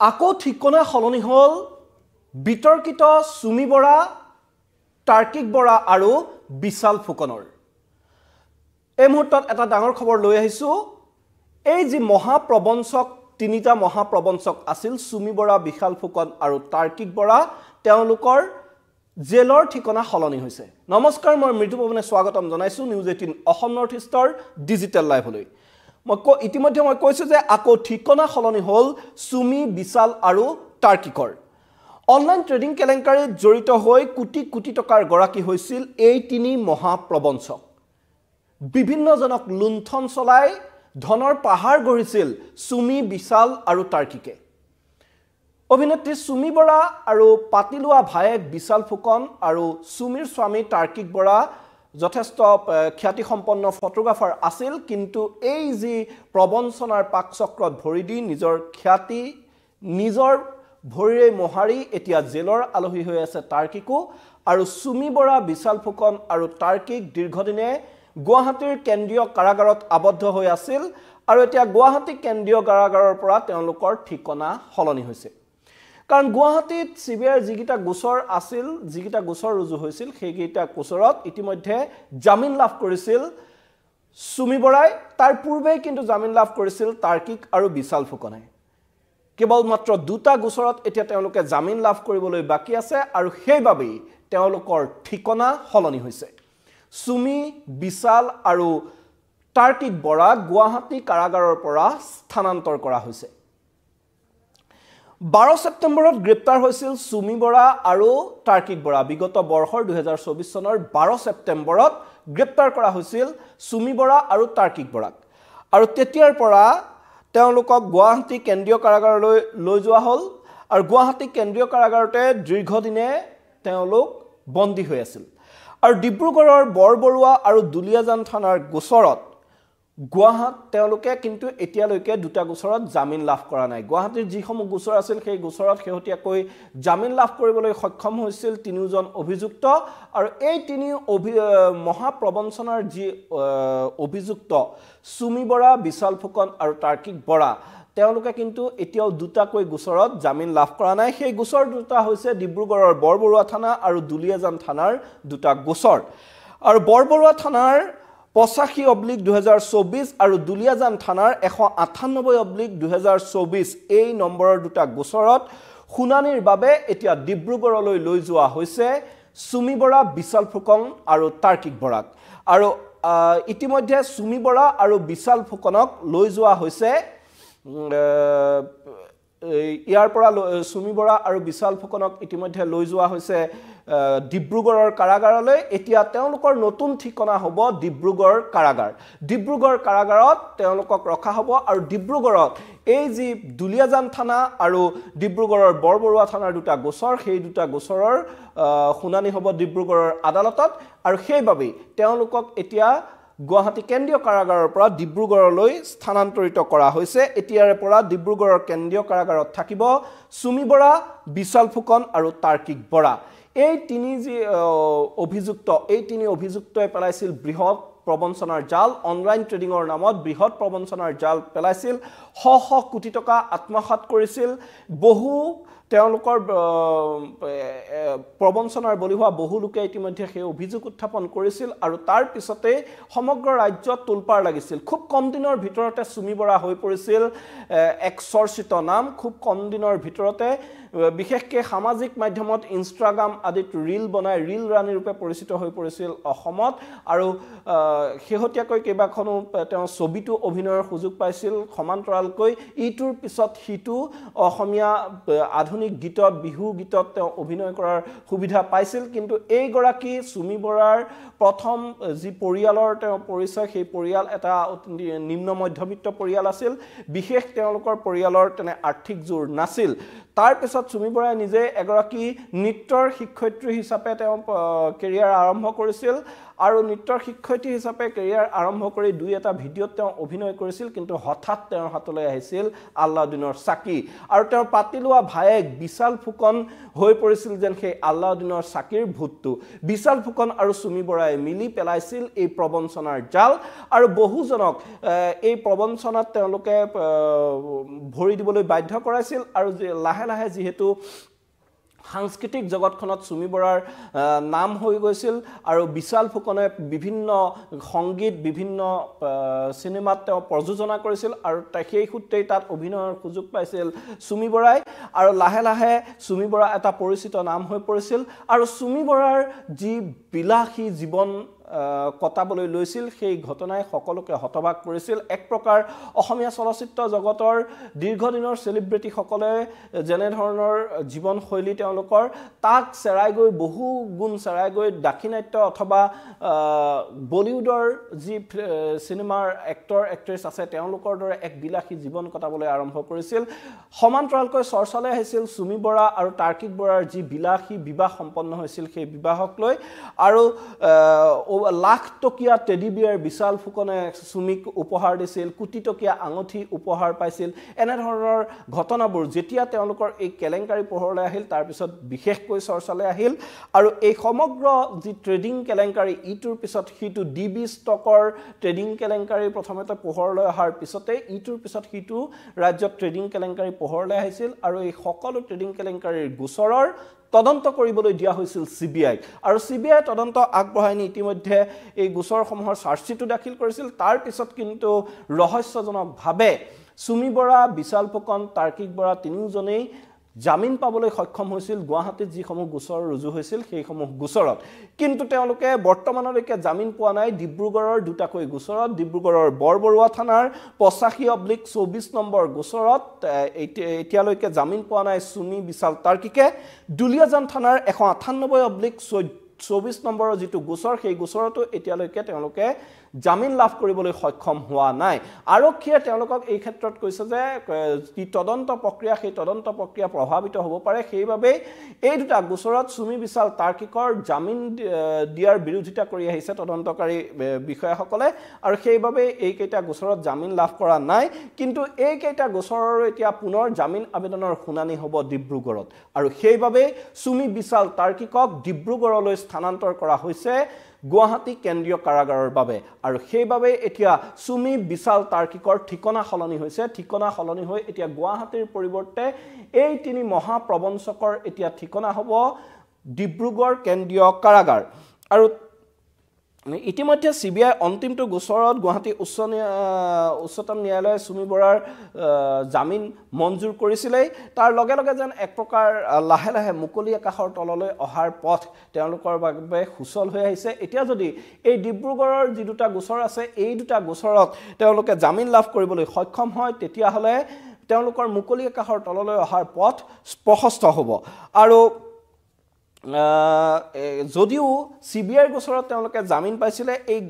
আকৌ ঠিকনা সলনি হল বিতৰ্কিত সুমি বৰা, তাৰ্কিক বৰা আৰু বিশাল ফুকনৰ। এই মুহূৰ্তত এটা ডাঙৰ খবৰ লৈ আহিছো। এই যি মহাপ্ৰবঞ্চক তিনিটা মহাপ্ৰবঞ্চক আছিল সুমি বৰা, বিশাল ফুকন আৰু তাৰ্কিক বৰা, তেওঁলোকৰ জেলৰ ঠিকনা সলনি হৈছে। নমস্কাৰ, মই মৃদুপৱনে স্বাগতম জনাইছো নিউজ 18 অসম নৰ্থ ইষ্টৰ ডিজিটেল লাইভলৈ। ইতিমধ্যে মই কৈছো যে আকৌ ঠিকনা সলনি হল সুমি, বিশাল আৰু তাৰ্কিকৰ। অনলাইন ট্ৰেডিং কেলেংকাৰীত জড়িত হৈ কোটি কোটি টকাৰ গৰাকী হৈছিল এই তিনি মহাপ্ৰবঞ্চক। বিভিন্নজনক লুণ্ঠন চলাই ধনৰ পাহাৰ গঢ়িছিল সুমি, বিশাল আৰু তাৰ্কিকে। অভিনেত্ৰী সুমি বৰা আৰু পাতিলোৱা ভায়েক বিশাল ফুকন আৰু সুমিৰ স্বামী তাৰ্কিক বৰা যথেষ্ট খ্যাতিসম্পন্ন ফটোগ্ৰাফাৰ আছিল, কিন্তু এই যি প্ৰবঞ্চনাৰ পাকচক্ৰত ভৰি দি নিজৰ খ্যাতি নিজৰ ভৰিৰে মোহাৰি এতিয়া জেলৰ আলহী হৈ আছে তাৰ্কিকো। আৰু সুমি বৰা, বিশাল ফুকন আৰু তাৰ্কিক দীৰ্ঘদিনে গুৱাহাটীৰ কেন্দ্ৰীয় কাৰাগাৰত আবদ্ধ হৈ আছিল আৰু এতিয়া গুৱাহাটী কেন্দ্ৰীয় কাৰাগাৰৰ পৰা তেওঁলোকৰ ঠিকনা সলনি হৈছে। কাৰণ গুৱাহাটীত চিবিআইৰ যিকেইটা গোচৰ আছিল, যিকেইটা গোচৰ ৰুজু হৈছিল, সেইকেইটা গোচৰত ইতিমধ্যে জামিন লাভ কৰিছিল সুমি বৰাই। তাৰ পূৰ্বেই কিন্তু জামিন লাভ কৰিছিল তাৰ্কিক আৰু বিশাল ফুকনে। কেৱল মাত্ৰ দুটা গোচৰত এতিয়া তেওঁলোকে জামিন লাভ কৰিবলৈ বাকী আছে আৰু সেইবাবেই তেওঁলোকৰ ঠিকনা সলনি হৈছে। সুমি, বিশাল আৰু তাৰ্কিক বৰা গুৱাহাটী কাৰাগাৰৰ পৰা স্থানান্তৰ কৰা হৈছে। 12 ছেপ্টেম্বৰত গ্ৰেপ্তাৰ হৈছিল সুমি বৰা আৰু তাৰ্কিক বৰা। বিগত বৰ্ষৰ 2024 চনৰ 12 ছেপ্টেম্বৰত গ্ৰেপ্তাৰ কৰা হৈছিল সুমি বৰা আৰু তাৰ্কিক বৰাক। আৰু তেতিয়াৰ পৰা তেওঁলোকক গুৱাহাটী কেন্দ্ৰীয় কাৰাগাৰলৈ লৈ যোৱা হ'ল আৰু গুৱাহাটী কেন্দ্ৰীয় কাৰাগাৰতে দীৰ্ঘদিনে তেওঁলোক বন্দী হৈ আছিল। আৰু ডিব্ৰুগড়ৰ বৰবৰুৱা আৰু দুলিয়াজান থানাৰ গোচৰত তেওঁলোকে কিন্তু এতিয়ালৈকে দুটা গোচৰত জামিন লাভ কৰা নাই। গুৱাহাটীৰ যিসমূহ গোচৰ আছিল সেই গোচৰত শেহতীয়াকৈ জামিন লাভ কৰিবলৈ সক্ষম হৈছিল তিনিওজন অভিযুক্ত। আৰু এই তিনি মহাপ্ৰবঞ্চনাৰ যি অভিযুক্ত সুমি বৰা, বিশাল ফুকন আৰু তাৰ্কিক বৰা, তেওঁলোকে কিন্তু এতিয়াও দুটাকৈ গোচৰত জামিন লাভ কৰা নাই। সেই গোচৰ দুটা হৈছে ডিব্ৰুগড়ৰ বৰবৰুৱা থানা আৰু দুলিয়াজান থানাৰ দুটা গোচৰ। আৰু বৰবৰুৱা থানাৰ 85/2024 আৰু দুলিয়াজান থানাৰ 198/2024 এই নম্বৰৰ দুটা গোচৰত শুনানিৰ বাবে এতিয়া ডিব্ৰুগড়লৈ লৈ যোৱা হৈছে সুমি বৰা, বিশাল ফুকন আৰু তাৰ্কিক বৰাক। আৰু ইতিমধ্যে সুমি বৰা আৰু বিশাল ফুকনক লৈ যোৱা হৈছে ইয়াৰ পৰা সুমি বৰা আৰু বিশাল ফুকনক ইতিমধ্যে লৈ যোৱা হৈছে ডিব্ৰুগড়ৰ কাৰাগাৰলৈ। এতিয়া তেওঁলোকৰ নতুন ঠিকনা হ'ব ডিব্ৰুগড় কাৰাগাৰ। ডিব্ৰুগড় কাৰাগাৰত তেওঁলোকক ৰখা হ'ব আৰু ডিব্ৰুগড়ত এই যি দুলিয়াজান থানা আৰু ডিব্ৰুগড়ৰ বৰবৰুৱা থানাৰ দুটা গোচৰ, সেই দুটা গোচৰৰ শুনানি হ'ব ডিব্ৰুগড়ৰ আদালতত। আৰু সেইবাবেই তেওঁলোকক এতিয়া গুৱাহাটী কেন্দ্ৰীয় কাৰাগাৰৰ পৰা ডিব্ৰুগড়লৈ স্থানান্তৰিত কৰা হৈছে। এতিয়াৰে পৰা ডিব্ৰুগড়ৰ কেন্দ্ৰীয় কাৰাগাৰত থাকিব সুমি বৰা, বিশাল ফুকন আৰু তাৰ্কিক বৰা। এই তিনি যি অভিযুক্ত, এই তিনি অভিযুক্তই পেলাইছিল বৃহৎ প্ৰবঞ্চনাৰ জাল। অনলাইন ট্ৰেডিঙৰ নামত বৃহৎ প্ৰবঞ্চনাৰ জাল পেলাইছিল, শ শ কোটি টকা আত্মসাৎ কৰিছিল। বহু তেওঁলোকৰ প্ৰবঞ্চনাৰ বলি হোৱা বহু লোকে ইতিমধ্যে সেই অভিযোগ উত্থাপন কৰিছিল আৰু তাৰ পিছতে সমগ্ৰ ৰাজ্যত তোলপাৰ লাগিছিল। খুব কম দিনৰ ভিতৰতে সুমি বৰা হৈ পৰিছিল এক চৰ্চিত নাম। খুব কম দিনৰ ভিতৰতে বিশেষকৈ সামাজিক মাধ্যমত ইনষ্টাগ্ৰাম আদিত ৰীল বনাই ৰীল ৰাণী ৰূপে পৰিচিত হৈ পৰিছিল অসমত। আৰু শেহতীয়াকৈ কেইবাখনো তেওঁ ছবিটো অভিনয়ৰ সুযোগ পাইছিল সমান্তৰালকৈ। ইটোৰ পিছত সিটো অসমীয়া আধুনিক গীতত, বিহু গীতত তেওঁ অভিনয় কৰাৰ সুবিধা পাইছিল। কিন্তু এইগৰাকী সুমি বৰাৰ প্ৰথম যি পৰিয়ালৰ তেওঁ পৰিচয়, সেই পৰিয়াল এটা নিম্ন মধ্যবিত্ত পৰিয়াল আছিল। বিশেষ তেওঁলোকৰ পৰিয়ালৰ তেনে আৰ্থিক জোৰ নাছিল। তাৰ পিছত সুমি বৰাই নিজে এগৰাকী নৃত্যৰ শিক্ষয়িত্ৰী হিচাপে তেওঁ কেৰিয়াৰ আৰম্ভ কৰিছিল আৰু নৃত্যৰ শিক্ষয়িত্ৰী হিচাপে কেৰিয়াৰ আৰম্ভ কৰি দুই এটা ভিডিঅ'ত তেওঁ অভিনয় কৰিছিল কিন্তু হঠাৎ তেওঁৰ হাতলৈ আহিছিল আল্লাউদ্দিনৰ চাকি আৰু তেওঁৰ পাতি লোৱা ভায়েক বিশাল ফুকন হৈ পৰিছিল যেন সেই আল্লাউদ্দিনৰ চাকিৰ ভূতটো বিশাল ফুকন আৰু চুমি বৰাই মিলি পেলাইছিল এই প্ৰবঞ্চনাৰ জাল আৰু বহুজনক এই প্ৰবঞ্চনাত তেওঁলোকে ভৰি দিবলৈ বাধ্য কৰাইছিল আৰু লাহে লাহে যেহেতু সাংস্কৃতিক জগতখনত চুমি বৰাৰ নাম হৈ গৈছিল আৰু বিশাল ফুকনে বিভিন্ন সংগীত বিভিন্ন সিনেমাত তেওঁ প্ৰযোজনা কৰিছিল আৰু সেই সূত্ৰেই তাত অভিনয়ৰ সুযোগ পাইছিল চুমি বৰাই আৰু লাহে লাহে চুমি বৰা এটা পৰিচিত নাম হৈ পৰিছিল আৰু চুমি বৰাৰ যি বিলাসী জীৱন কটাবলৈ লৈছিল সেই ঘটনাই সকলোকে হতবাক কৰিছিল এক প্ৰকাৰ অসমীয়া চলচ্চিত্ৰ জগতৰ দীৰ্ঘদিনৰ সেলিব্ৰিটি সকলে যেনে ধৰণৰ জীৱনশৈলী তেওঁলোকৰ তাক চেৰাই গৈ বহু গুণ চেৰাই গৈ দাক্ষিণাত্য অথবা বলিউডৰ যি সিনেমাৰ এক্টৰ এক্ট্ৰেছ আছে তেওঁলোকৰ দৰে এক বিলাসী জীৱন কটাবলৈ আৰম্ভ কৰিছিল সমান্তৰালকৈ চৰ্চালৈ আহিছিল চুমি বৰা আৰু তাৰ্কিক বৰাৰ যি বিলাসী বিবাহ সম্পন্ন হৈছিল সেই বিবাহক লৈ আৰু লাখ টকীয়া টেডি বিয়াৰ বিশাল ফুকনে চুমিক উপহাৰ দিছিল কোটি টকীয়া আঙঠি উপহাৰ পাইছিল এনে ধৰণৰ ঘটনাবোৰ যেতিয়া তেওঁলোকৰ এই কেলেংকাৰী পোহৰলৈ আহিল তাৰ পিছত বিশেষকৈ চৰ্চালৈ আহিল আৰু এই সমগ্ৰ যি ট্ৰেডিং কেলেংকাৰী ইটোৰ পিছত সিটো ডিবি ষ্টকৰ ট্ৰেডিং কেলেংকাৰী প্ৰথমতে পোহৰলৈ অহাৰ পিছতে ইটোৰ পিছত সিটো ৰাজ্যত ট্ৰেডিং কেলেংকাৰী পোহৰলৈ আহিছিল আৰু এই সকলো ট্ৰেডিং কেলেংকাৰীৰ গোচৰৰ তদন্ত কৰিবলৈ দিয়া হৈছিল সিবিআই আৰু সিবিআই তদন্ত আগবঢ়াই নি ইতিমধ্যে এই গোচৰসমূহৰ চাৰ্জশ্বিটো দাখিল কৰিছিল তাৰ পিছত কিন্তু ৰহস্যজনকভাৱে চুমি বৰা বিশাল ফুকন তাৰ্কিক বৰা তিনিওজনেই জামিন পাবলৈ সক্ষম হৈছিল গুৱাহাটীত যিসমূহ গোচৰ ৰুজু হৈছিল সেইসমূহ গোচৰত কিন্তু তেওঁলোকে বৰ্তমানলৈকে জামিন পোৱা নাই ডিব্ৰুগড়ৰ দুটাকৈ গোচৰত ডিব্ৰুগড়ৰ বৰবৰুৱা থানাৰ 85/24 নম্বৰ গোচৰত এতিয়ালৈকে জামিন পোৱা নাই চুমি বিশাল তাৰ্কিকে দুলিয়াজান থানাৰ 198/24 নম্বৰৰ যিটো গোচৰ সেই গোচৰতো এতিয়ালৈকে তেওঁলোকে জামিন লাভ কৰিবলৈ সক্ষম হোৱা নাই আৰক্ষীয়ে তেওঁলোকক এই ক্ষেত্ৰত কৈছে যে কি তদন্ত প্ৰক্ৰিয়া সেই তদন্ত প্ৰক্ৰিয়া প্ৰভাৱিত হ'ব পাৰে সেইভাবে এই দুটা গোচৰত চুমি বিশাল তাৰ্কিকৰ জামিন দিয়াৰ বিৰোধিতা কৰি আহিছে তদন্তকাৰী বিষয়াসকলে আৰু সেইভাবে এই কেইটা গোচৰত জামিন লাভ কৰা নাই কিন্তু এই কেইটা গোচৰৰ এতিয়া পুনৰ জামিন আবেদনৰ শুনানি হ'ব ডিব্ৰুগড়ত আৰু সেইভাবে চুমি বিশাল তাৰ্কিকক ডিব্ৰুগড়লৈ স্থানান্তৰ কৰা হৈছে গুৱাহাটী কেন্দ্ৰীয় কাৰাগাৰৰ বাবে আৰু সেইভাবে এতিয়া চুমি বিশাল তাৰ্কিকৰ ঠিকনা সলনি হৈছে ঠিকনা সলনি হৈ এতিয়া গুৱাহাটীৰ পৰিৱৰ্তে এই তিনি মহাপ্ৰবঞ্চকৰ এতিয়া ঠিকনা হ'ব ডিব্ৰুগড় কেন্দ্ৰীয় কাৰাগাৰ আৰু ইতিমধ্যে সিবিআই অন্তিমটো গোচৰত গুৱাহাটী উচ্চতম ন্যায়ালয়ে চুমি বৰাৰ জামিন মঞ্জুৰ কৰিছিলে তাৰ লগে লগে যেন এক প্ৰকাৰ লাহে লাহে মুকলি আকাশৰ তললৈ অহাৰ পথ তেওঁলোকৰ বাবে সুচল হৈ আহিছে এতিয়া যদি এই ডিব্ৰুগড়ৰ যি দুটা গোচৰ আছে এই দুটা গোচৰত তেওঁলোকে জামিন লাভ কৰিবলৈ সক্ষম হয় তেতিয়াহ'লে তেওঁলোকৰ মুকলি আকাশৰ তললৈ অহাৰ পথ স্পষ্ট হ'ব আৰু যদিও সিবিআইৰ গোচৰত তেওঁলোকে জামিন পাইছিলে এই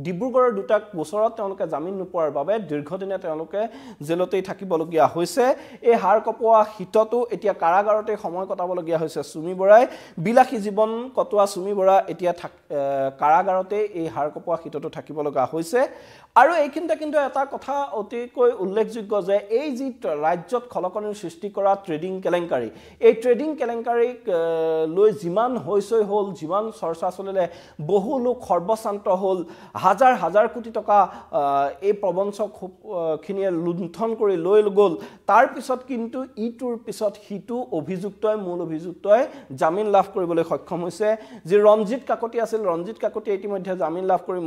ডিব্ৰুগড়ৰ দুটা গোচৰত তেওঁলোকে জামিন নোপোৱাৰ বাবে দীৰ্ঘদিনে তেওঁলোকে জেলতেই থাকিবলগীয়া হৈছে এই হাড় কপোৱা হিতটো এতিয়া কাৰাগাৰতে সময় কটাবলগীয়া হৈছে চুমি বৰাই বিলাসী জীৱন কটোৱা চুমি বৰা এতিয়া কাৰাগাৰতে এই হাড় কপোৱা হিতটো থাকিব লগা হৈছে আৰু এইখিনিতে কিন্তু এটা কথা অতিকৈ উল্লেখযোগ্য যে এই যি ৰাজ্যত খলকনিৰ সৃষ্টি কৰা ট্ৰেডিং কেলেংকাৰী এই ট্ৰেডিং কেলেংকাৰীক লৈ যিমান হৈছৈ হ'ল যিমান চৰ্চা চলিলে বহু লোক সৰ্বশান্ত হ'ল হাজাৰ হাজাৰ কোটি টকা এই প্ৰবঞ্চক খিনিয়ে লুণ্ঠন কৰি লৈ গ'ল তাৰ পিছত কিন্তু ইটোৰ পিছত হিটো অভিযুক্তই মূল অভিযুক্তই জামিন লাভ কৰিবলৈ সক্ষম হৈছে যে ৰঞ্জিত কাকতি আছিল ৰঞ্জিত কাকতি ইতিমধ্যে জামিন লাভ কৰি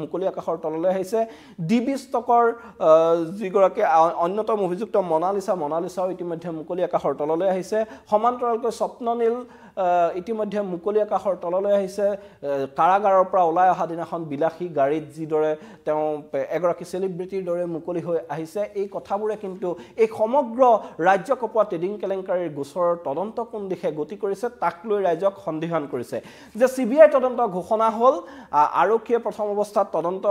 মুকলি আকাশৰ তললৈ আহিছে ডিবি ষ্টকৰ যিগৰাকী অন্যতম অভিযুক্ত মনালিসাও ইতিমধ্যে মুকলি আকাশৰ তললৈ আহিছে সমান্তৰালকৈ স্বপ্ননীল ইতিমধ্যে মুকলি আকাশৰ তললৈ আহিছে কাৰাগাৰৰ পৰা ওলাই অহা দিনাখন বিলাসী গাড়ীত যিদৰে তেওঁ এগৰাকী সেলিব্ৰিটিৰ দৰে মুকলি হৈ আহিছে এই কথাবোৰে কিন্তু এই সমগ্ৰ ৰাজ্য কপোৱা ট্ৰেডিং কেলেংকাৰীৰ গোচৰৰ তদন্ত কোন দিশে গতি কৰিছে তাক লৈ ৰাজ্যক সন্দিহান কৰিছে যে সিবিআই তদন্ত ঘোষণা হ'ল আৰক্ষীয়ে প্ৰথম অৱস্থাত তদন্ত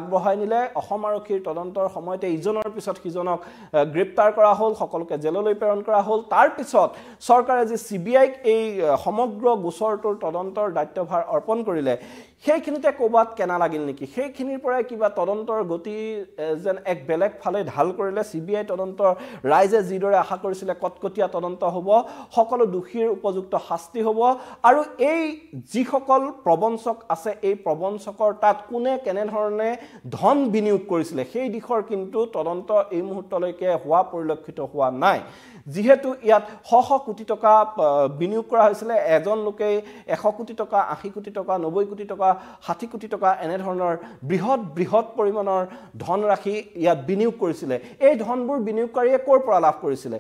আগবঢ়াই নিলে অসম আৰক্ষীৰ তদন্তৰ সময়তে ইজনৰ পিছত সিজনক গ্ৰেপ্তাৰ কৰা হ'ল সকলোকে জেললৈ প্ৰেৰণ কৰা হ'ল তাৰ পিছত চৰকাৰে যে CBIক এই সমগ্ৰ গোচৰটোৰ তদন্তৰ দায়িত্বভাৰ অৰ্পণ কৰিলে সেইখিনিতে ক'বাত কেনা লাগিল নেকি সেইখিনিৰ পৰাই কিবা তদন্তৰ গতি যেন এক বেলেগ ফালে ঢাল কৰিলে CBI তদন্তৰ ৰাইজে যিদৰে আশা কৰিছিলে কটকটীয়া তদন্ত হ'ব সকলো দোষীৰ উপযুক্ত শাস্তি হ'ব আৰু এই যিসকল প্ৰবঞ্চক আছে এই প্ৰবঞ্চকৰ তাত কোনে কেনে ধৰণে ধন বিনিয়োগ কৰিছিলে সেই দিশৰ কিন্তু তদন্ত এই মুহূৰ্তলৈকে হোৱা পৰিলক্ষিত হোৱা নাই যিহেতু ইয়াত শ কোটি টকা বিনিয়োগ কৰা হৈছিল এজন লোকে 100 কোটি টকা 80 কোটি টকা 90 কোটি টকা 60 কোটি টকা এনে ধৰণৰ বৃহৎ পৰিমাণৰ ধনৰাশি ইয়াত বিনিয়োগ কৰিছিল এই ধনবোৰ বিনিয়োগকাৰীয়ে ক'ৰ পৰা লাভ কৰিছিল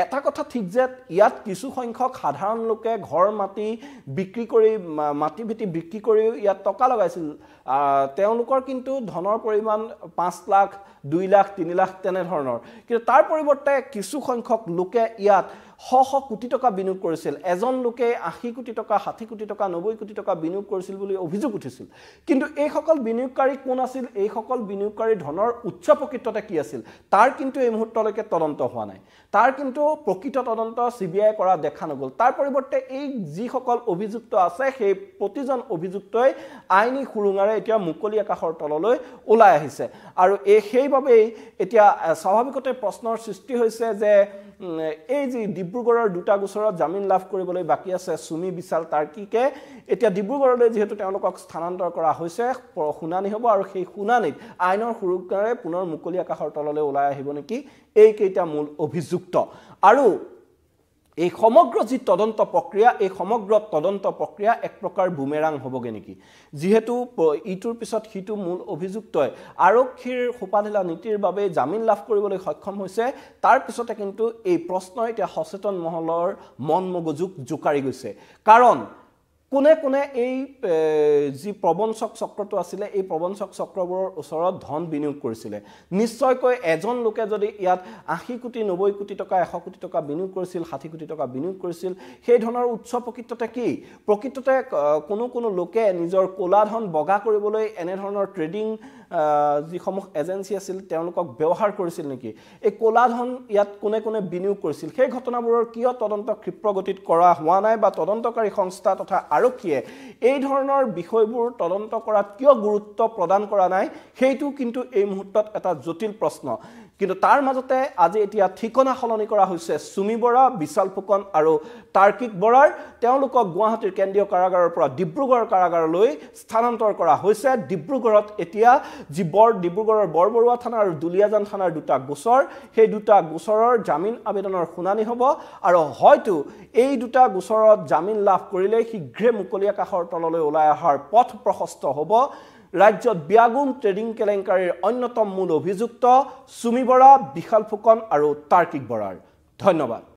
এটা কথা ঠিক যে ইয়াত কিছু সংখ্যক সাধাৰণ লোকে ঘৰ মাটি বিক্ৰী কৰি মাটি ভিটি বিক্ৰী কৰি ইয়াত টকা লগাইছিল তেওঁলোকৰ কিন্তু ধনৰ পৰিমাণ 5 লাখ 2 লাখ 3 লাখ তেনে ধৰণৰ কিন্তু তাৰ পৰিৱৰ্তে কিছু সংখ্যক লোকে ইয়াত শ কোটি টকা বিনিয়োগ কৰিছিল এজন লোকে 80 কোটি টকা 60 কোটি টকা 90 কোটি টকা বিনিয়োগ কৰিছিল বুলি অভিযোগ উঠিছিল কিন্তু এই সকল বিনিয়োগকাৰী কোন আছিল এই সকল বিনিয়োগকাৰী ধনৰ উৎস প্ৰকৃততে কি আছিল তাৰ কিন্তু এই মুহূৰ্তলৈকে তদন্ত হোৱা নাই তাৰ কিন্তু প্ৰকৃত তদন্ত CBI কৰা দেখা নগল তাৰ পৰিৱৰ্তে এই যি সকল অভিযুক্ত আছে সেই প্ৰতিজন অভিযুক্তই আইনী খুৰুঙাৰে এতিয়া মুকলি আকাশৰ তললৈ ওলাই আহিছে আৰু সেইভাবে এতিয়া স্বাভাৱিকতে প্ৰশ্নৰ সৃষ্টি হৈছে যে এই যে ডিব্ৰুগড়ৰ দুটা গোচৰত জামিন লাভ কৰিবলৈ বাকি আছে সুমি বিশাল তাৰ্কিকে এতিয়া ডিব্ৰুগড়লৈ যেহেতু তেওঁলোকক স্থানান্তৰ কৰা হৈছে শুনানি হ'ব আৰু সেই শুনানিত আইনৰ সুৰক্ষাৰে পুনৰ মুকলি আকাশৰ তললৈ ওলাই আহিব নেকি এই কেইটা মূল অভিযুক্ত আৰু এই সমগ্ৰ যি তদন্ত প্ৰক্ৰিয়া এই সমগ্ৰ তদন্ত প্ৰক্ৰিয়া এক প্ৰকাৰ বুমেৰাং হ'বগে নেকি যেহেতু ইটোৰ পিছত হিটো মূল অভিযুক্তই আৰক্ষীৰ হোপাঢিলা নীতিৰ বাবে জামিন লাভ কৰিবলৈ সক্ষম হৈছে তাৰ পিছতে কিন্তু এই প্ৰশ্ন এতিয়া সচেতন মহলৰ মন মগজুক জোকাৰি গৈছে কাৰণ কোনে কোনে এই যি প্ৰবঞ্চক চক্ৰটো আছিল এই প্ৰবঞ্চক চক্ৰবোৰৰ ওচৰত ধন বিনিয়োগ কৰিছিল নিশ্চয়কৈ এজন লোকে যদি ইয়াত 80 কোটি 90 কোটি টকা 100 কোটি টকা বিনিয়োগ কৰিছিল 60 কোটি টকা বিনিয়োগ কৰিছিল সেই ধনৰ উৎস প্ৰকৃততে কি প্ৰকৃততে কোনো লোকে নিজৰ কোলা ধন বগা কৰিবলৈ এনে ধৰণৰ ট্ৰেডিং যি সমূহ এজেন্সি আছিল তেওঁলোকক ব্যৱহাৰ কৰিছিল নেকি এই কোলা ধন ইয়াত কোনে কোনে বিনিয়োগ কৰিছিল সেই ঘটনাবোৰৰ কিয় তদন্ত ক্ষিপ্ৰ গতিত কৰা হোৱা নাই বা তদন্তকাৰী সংস্থা তথা আৰক্ষীয়ে এই ধৰণৰ বিষয়বোৰ তদন্ত কৰাত কিয় গুৰুত্ব প্ৰদান কৰা নাই সেইটো কিন্তু এই মুহূৰ্তত এটা জটিল প্ৰশ্ন কিন্তু তাৰ মাজতে আজি এতিয়া ঠিকনা সলনি কৰা হৈছে সুমি বৰা বিশাল ফুকন আৰু তাৰ্কিক বৰাৰ তেওঁলোকক গুৱাহাটীৰ কেন্দ্ৰীয় কাৰাগাৰৰ পৰা ডিব্ৰুগড় কাৰাগাৰলৈ স্থানান্তৰ কৰা হৈছে ডিব্ৰুগড়ত এতিয়া যি ডিব্ৰুগড়ৰ বৰবৰুৱা থানা আৰু দুলিয়াজান থানাৰ দুটা গোচৰ সেই দুটা গোচৰৰ জামিন আবেদনৰ শুনানি হ'ব আৰু হয়তো এই দুটা গোচৰত জামিন লাভ কৰিলে শীঘ্ৰে মুকলি আকাশৰ তললৈ ওলাই অহাৰ পথ প্ৰশস্ত হ'ব ৰাজ্যত বিয়াগুম ট্ৰেডিং কেলেংকাৰীৰ অন্যতম মূল অভিযুক্ত সুমি বৰা বিশাল ফুকন আৰু তাৰ্কিক বৰাৰ ধন্যবাদ